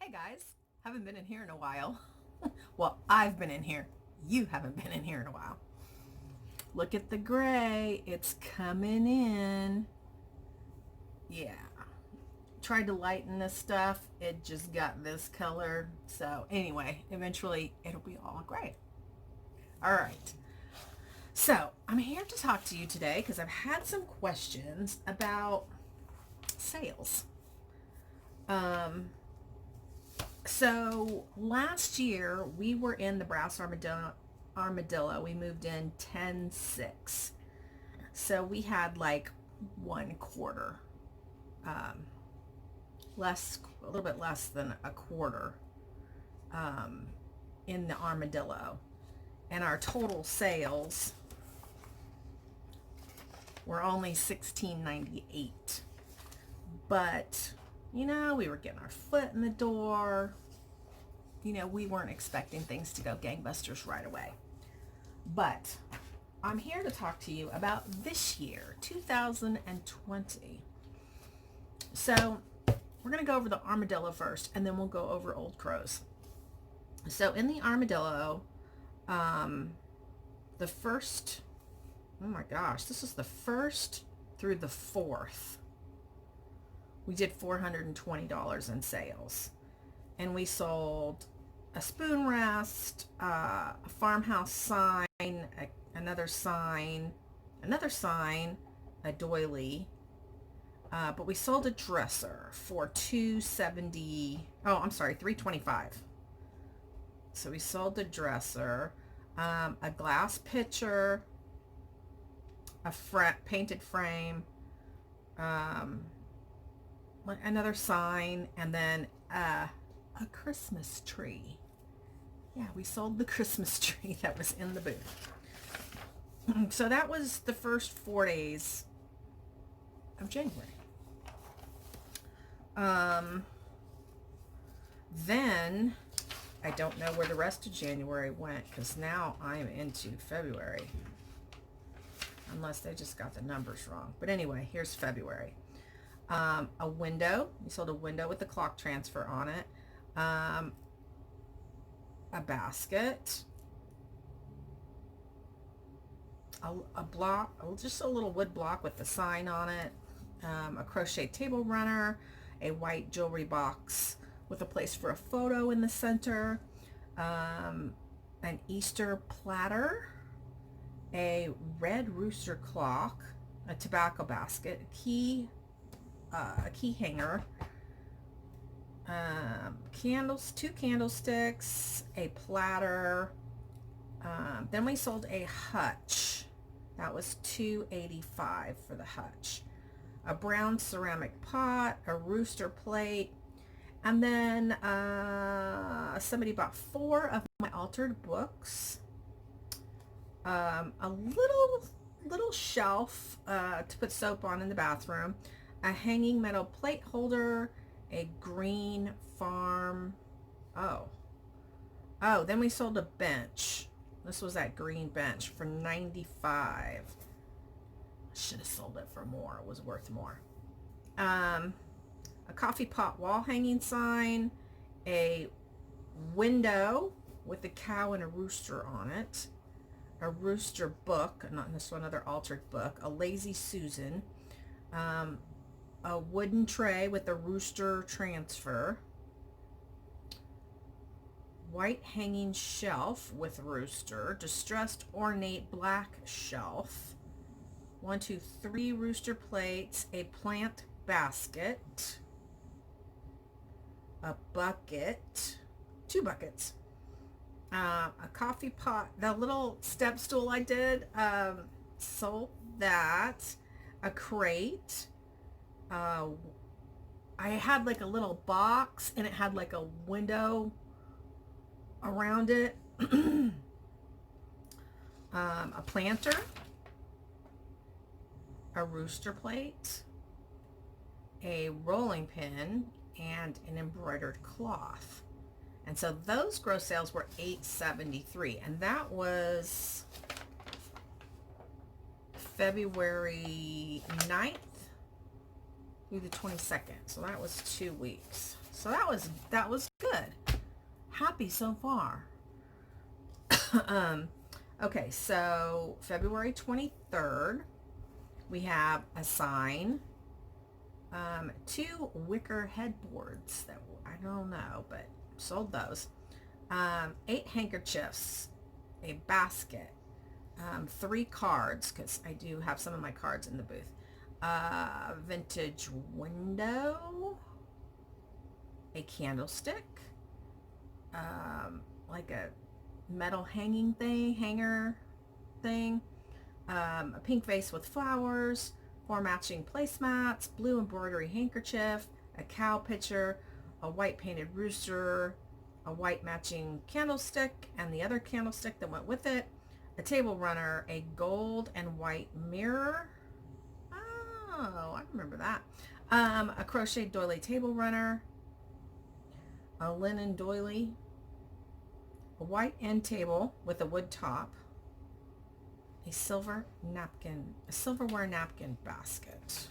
Hey guys, haven't been in here in a while. Well, I've been in here. You haven't been in here in a while. Look at the gray. It's coming in. Yeah. Tried to lighten this stuff. It just got this color. So anyway, eventually it'll be all gray. All right. So I'm here to talk to you today because I've had some questions about sales. So last year we were in the Brass Armadillo. We moved in 10/6. So we had like 1/4, a little bit less than a quarter in the Armadillo. And our total sales were only $16.98. But we were getting our foot in the door. We weren't expecting things to go gangbusters right away. But I'm here to talk to you about this year, 2020. So we're going to go over the Armadillo first, and then we'll go over Old Crows. So in the Armadillo, the first, oh my gosh, this is the 1st through the 4th. We did $420 in sales, and we sold a spoon rest, a farmhouse sign, another sign, a doily, but we sold a dresser for $325. So we sold the dresser, a glass pitcher, a painted frame, another sign, and then a Christmas tree. Yeah, we sold the Christmas tree that was in the booth. So that was the first 4 days of January. Then I don't know where the rest of January went, because now I'm into February. Unless they just got the numbers wrong. But anyway, here's February. A window. We sold a window with the clock transfer on it. A basket. A block, just a little wood block with the sign on it. A crochet table runner. A white jewelry box with a place for a photo in the center. An Easter platter. A red rooster clock. A tobacco basket. A key hanger, two candlesticks, a platter. Then we sold a hutch. That was $285 for the hutch. A brown ceramic pot, a rooster plate, and then somebody bought 4 of my altered books. A little shelf to put soap on in the bathroom, a hanging metal plate holder, a green farm. Then we sold a bench. This was that green bench for $95. I should have sold it for more. It was worth more. A coffee pot wall hanging sign, a window with a cow and a rooster on it, a rooster book, not this one, another altered book, a Lazy Susan, a wooden tray with a rooster transfer, white hanging shelf with rooster, distressed ornate black shelf, 1, 2, 3 rooster plates, a plant basket, a bucket, 2 buckets, a coffee pot, the little step stool I did, sold that, a crate. I had like a little box, and it had like a window around it. A planter, a rooster plate, a rolling pin, and an embroidered cloth. And so those gross sales were $873, and that was February 9th through the 22nd. So that was 2 weeks. So that was good. Happy so far. Okay, so February 23rd, we have a sign, 2 wicker headboards that I don't know, but sold those, 8 handkerchiefs, a basket, 3 cards, because I do have some of my cards in the booth, vintage window, a candlestick, like a metal hanger thing, a pink vase with flowers, 4 matching placemats, blue embroidery handkerchief, a cow pitcher, a white painted rooster, a white matching candlestick, and the other candlestick that went with it, a table runner, a gold and white mirror. Oh, I remember that. A crocheted doily table runner, a linen doily, a white end table with a wood top, a silverware napkin basket,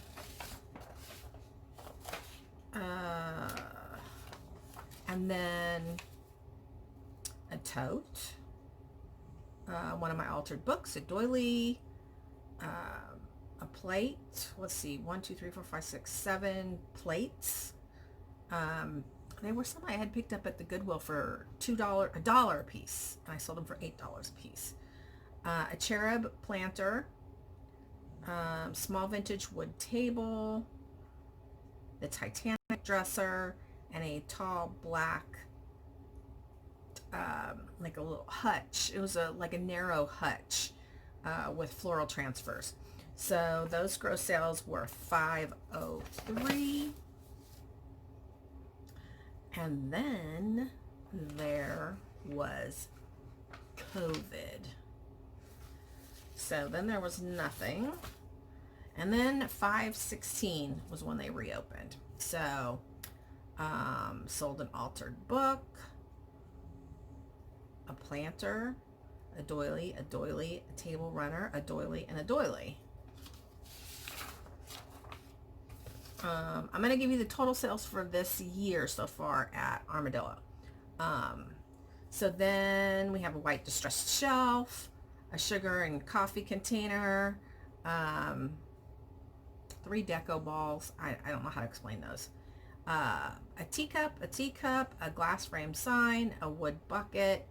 and then a tote, one of my altered books, a doily, a plate. Let's see, 1, 2, 3, 4, 5, 6, 7 plates. They were some I had picked up at the Goodwill for $1 a piece, and I sold them for $8 a piece. A cherub planter, small vintage wood table, the Titanic dresser, and a tall black, like a little hutch. It was like a narrow hutch with floral transfers. So those gross sales were $503. And then there was COVID. So then there was nothing. And then 5/16 was when they reopened. So sold an altered book, a planter, a doily, a table runner, a doily, and a doily. I'm going to give you the total sales for this year so far at Armadillo. So then we have a white distressed shelf, a sugar and coffee container, 3 deco balls. I don't know how to explain those. A teacup, a glass frame sign, a wood bucket,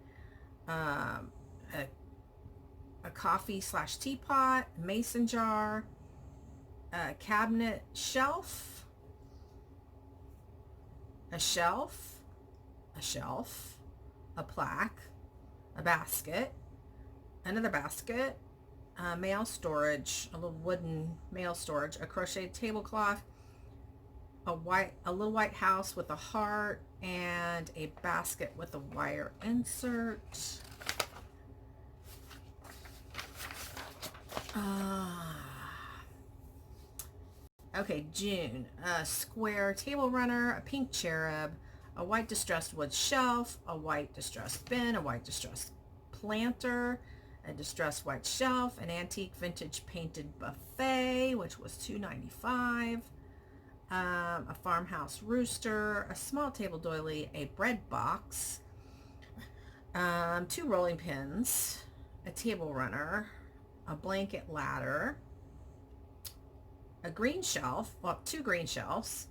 a coffee / teapot, mason jar, a cabinet shelf, a plaque, a basket, another basket, mail storage, a little wooden mail storage, a crocheted tablecloth, a little white house with a heart, and a basket with a wire insert. Okay, June, a square table runner, a pink cherub, a white distressed wood shelf, a white distressed bin, a white distressed planter, a distressed white shelf, an antique vintage painted buffet, which was $2.95, a farmhouse rooster, a small table doily, a bread box, 2 rolling pins, a table runner, a blanket ladder, a green shelf, well, 2 green shelves,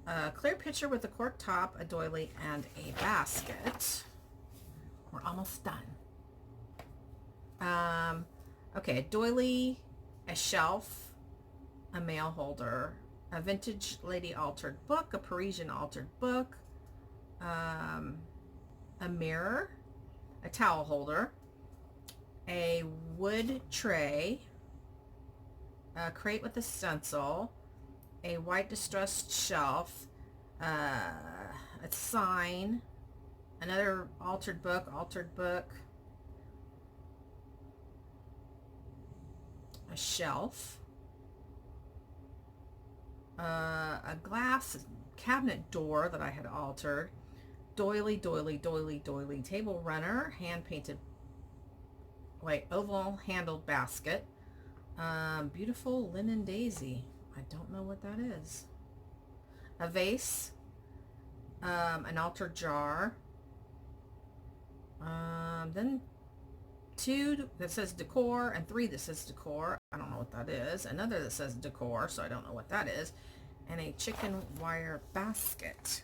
a clear pitcher with a cork top, a doily, and a basket. We're almost done. Okay, a doily, a shelf, a mail holder, a vintage lady altered book, a Parisian altered book, a mirror, a towel holder, a wood tray, a crate with a stencil, a white distressed shelf, a sign, another altered book, a shelf, a glass cabinet door that I had altered, doily, table runner, hand painted, oval handled basket, beautiful linen daisy. I don't know what that is. A vase, an altar jar, then 2 that says decor and 3 that says decor. I don't know what that is. Another that says decor, so I don't know what that is. And a chicken wire basket.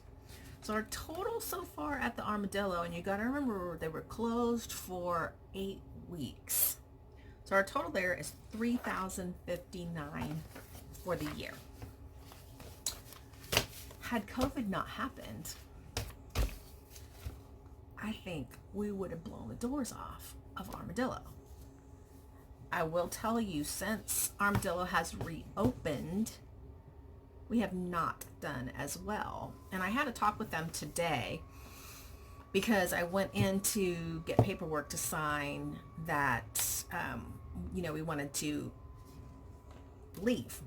So our total so far at the Armadillo, and you got to remember they were closed for 8 weeks. So our total there is $3,059 for the year. Had COVID not happened, I think we would have blown the doors off of Armadillo. I will tell you, since Armadillo has reopened, we have not done as well. And I had a talk with them today because I went in to get paperwork to sign that, we wanted to leave.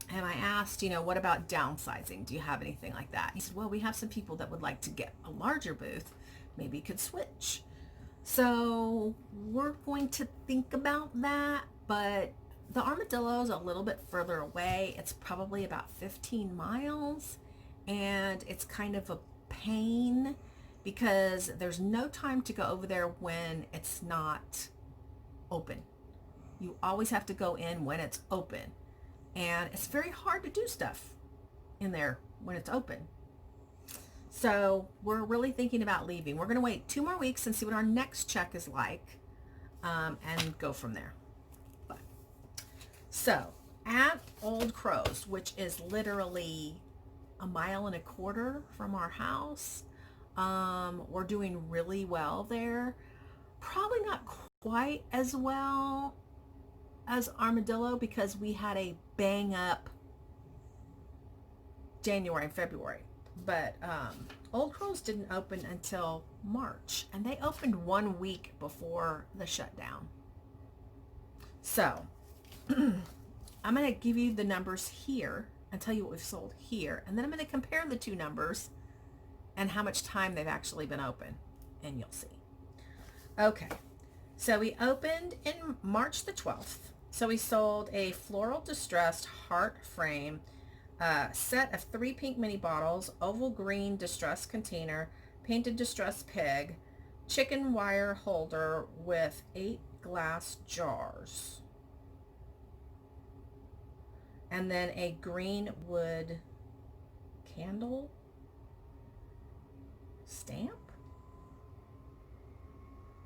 And I asked, what about downsizing? Do you have anything like that? He said, well, we have some people that would like to get a larger booth. Maybe you could switch. So we're going to think about that, but the Armadillo is a little bit further away. It's probably about 15 miles, and it's kind of a pain because there's no time to go over there when it's not open. You always have to go in when it's open, and it's very hard to do stuff in there when it's open. So we're really thinking about leaving. We're going to wait 2 more weeks and see what our next check is like, and go from there. So at Old Crows, which is literally 1.25 miles from our house, we're doing really well there. Probably not quite as well as Armadillo because we had a bang up January and February. But Old Crows didn't open until March, and they opened 1 week before the shutdown. So I'm going to give you the numbers here and tell you what we've sold here, and then I'm going to compare the 2 numbers and how much time they've actually been open, and you'll see. Okay, so we opened in March the 12th. So we sold a floral distressed heart frame, set of 3 pink mini bottles, oval green distressed container, painted distressed pig, chicken wire holder with 8 glass jars, and then a green wood candle stamp.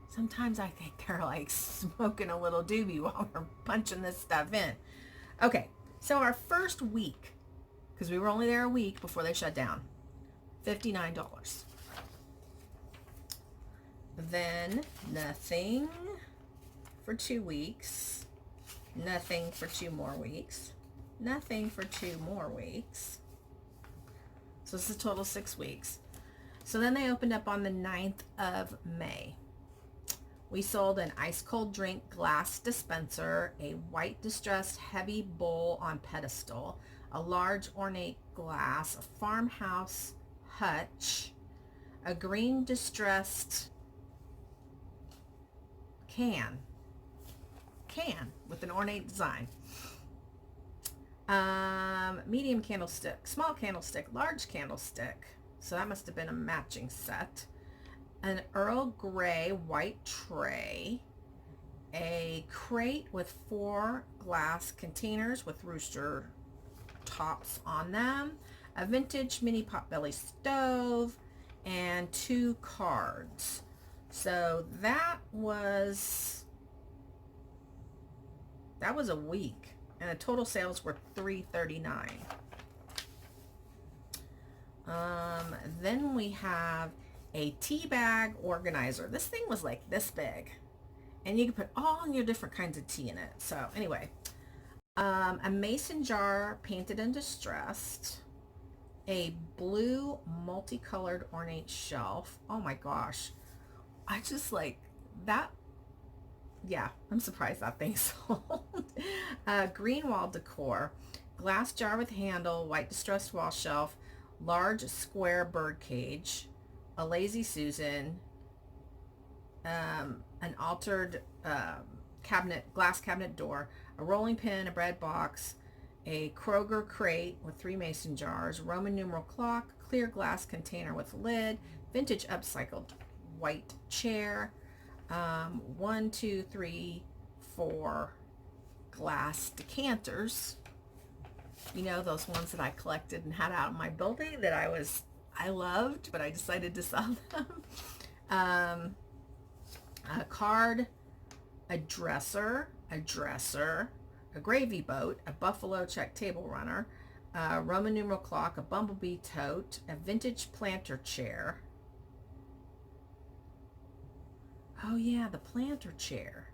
Sometimes I think they're like smoking a little doobie while we're punching this stuff in. Okay, so our first week, because we were only there a week before they shut down, $59. Then nothing for 2 weeks, nothing for 2 more weeks, nothing for 2 more weeks. So this is a total of 6 weeks. So then they opened up on the 9th of May. We sold an ice cold drink glass dispenser, a white distressed heavy bowl on pedestal, a large ornate glass, a farmhouse hutch, a green distressed can with an ornate design, medium candlestick, small candlestick, large candlestick, so that must have been a matching set, an Earl Grey white tray, a crate with 4 glass containers with rooster tops on them, a vintage mini potbelly stove, and 2 cards. So that was a week, and the total sales were $339. Then we have a tea bag organizer. This thing was like this big, and you could put all your different kinds of tea in it. So anyway, a mason jar painted and distressed, a blue multicolored ornate shelf. Oh my gosh, I just like that. Yeah, I'm surprised that thing sold. Green wall decor, glass jar with handle, white distressed wall shelf, large square bird cage, a Lazy Susan, an altered cabinet, glass cabinet door, a rolling pin, a bread box, a Kroger crate with 3 mason jars, Roman numeral clock, clear glass container with lid, vintage upcycled white chair, 1, 2, 3, 4 glass decanters. You know, those ones that I collected and had out in my building that I loved, but I decided to sell them. A card, a dresser, a gravy boat, a buffalo check table runner, a Roman numeral clock, a bumblebee tote, a vintage planter chair. Oh yeah, the planter chair.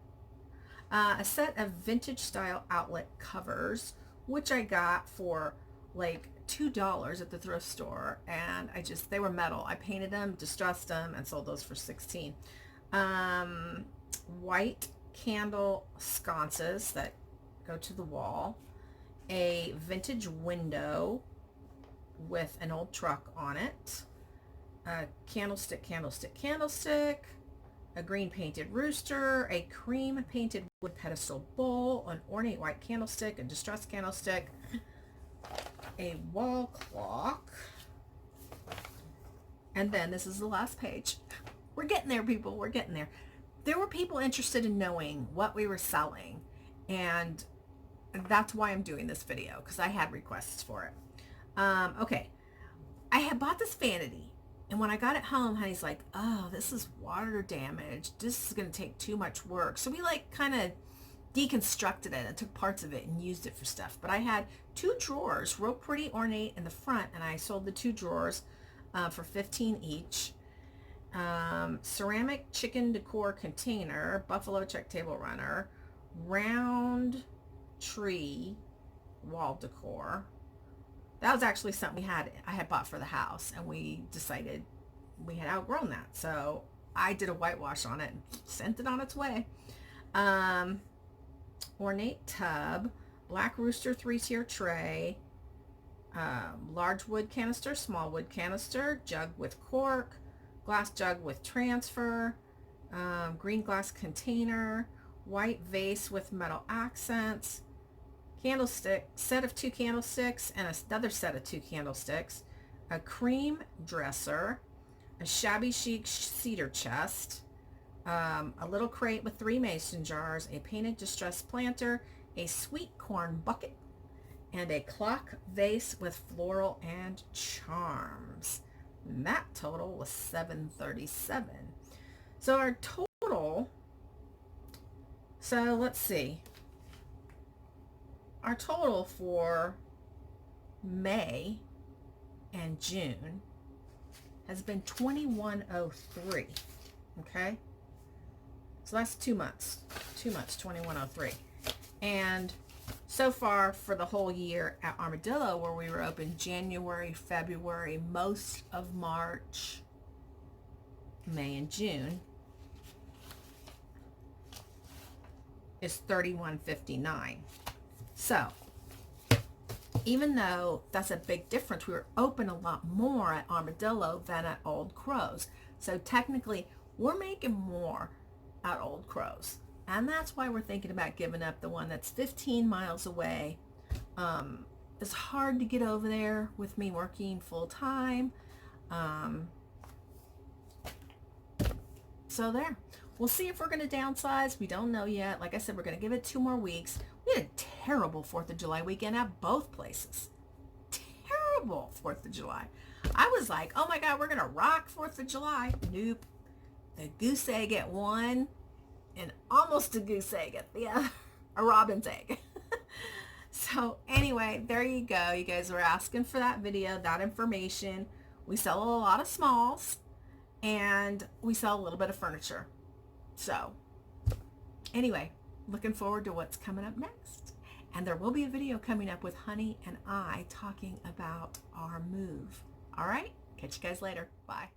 A set of vintage style outlet covers, which I got for like $2 at the thrift store, and they were metal. I painted them, distressed them, and sold those for $16. White candle sconces that go to the wall, a vintage window with an old truck on it, a candlestick, a green painted rooster, a cream painted wood pedestal bowl, an ornate white candlestick, a distressed candlestick, a wall clock, and then this is the last page. We're getting there, people. We're getting there. There were people interested in knowing what we were selling, and that's why I'm doing this video, because I had requests for it. Okay, I had bought this vanity, and when I got it home, honey's like, oh, this is water damaged. This is going to take too much work. So we like kind of deconstructed it and took parts of it and used it for stuff. But I had 2 drawers, real pretty ornate in the front, and I sold the 2 drawers for $15 each. Ceramic chicken decor container, buffalo check table runner, round tree wall decor. That was actually something I had bought for the house, and we decided we had outgrown that, so I did a whitewash on it and sent it on its way. Ornate tub, black rooster 3-tier tray, large wood canister, small wood canister, jug with cork, glass jug with transfer, green glass container, white vase with metal accents, candlestick, set of 2 candlesticks and another set of 2 candlesticks, a cream dresser, a shabby chic cedar chest, a little crate with 3 mason jars, a painted distressed planter, a sweet corn bucket, and a clock vase with floral and charms. And that total was $737. So our total, so let's see, our total for May and June has been $2103. Okay, so that's 2 months, 2103. And so far for the whole year at Armadillo, where we were open January, February, most of March, May and June, is $31.59. So even though that's a big difference, we were open a lot more at Armadillo than at Old Crows. So technically we're making more at Old Crows. And that's why we're thinking about giving up the one that's 15 miles away. It's hard to get over there with me working full time. So there. We'll see if we're going to downsize. We don't know yet. Like I said, we're going to give it 2 more weeks. We had a terrible 4th of July weekend at both places. Terrible 4th of July. I was like, oh my God, we're going to rock 4th of July. Nope. The goose egg at one and almost a goose egg at the other. A robin's egg. So anyway, there you go. You guys were asking for that video, that information. We sell a lot of smalls and we sell a little bit of furniture. So anyway, looking forward to what's coming up next. And there will be a video coming up with Honey and I talking about our move. All right, catch you guys later. Bye.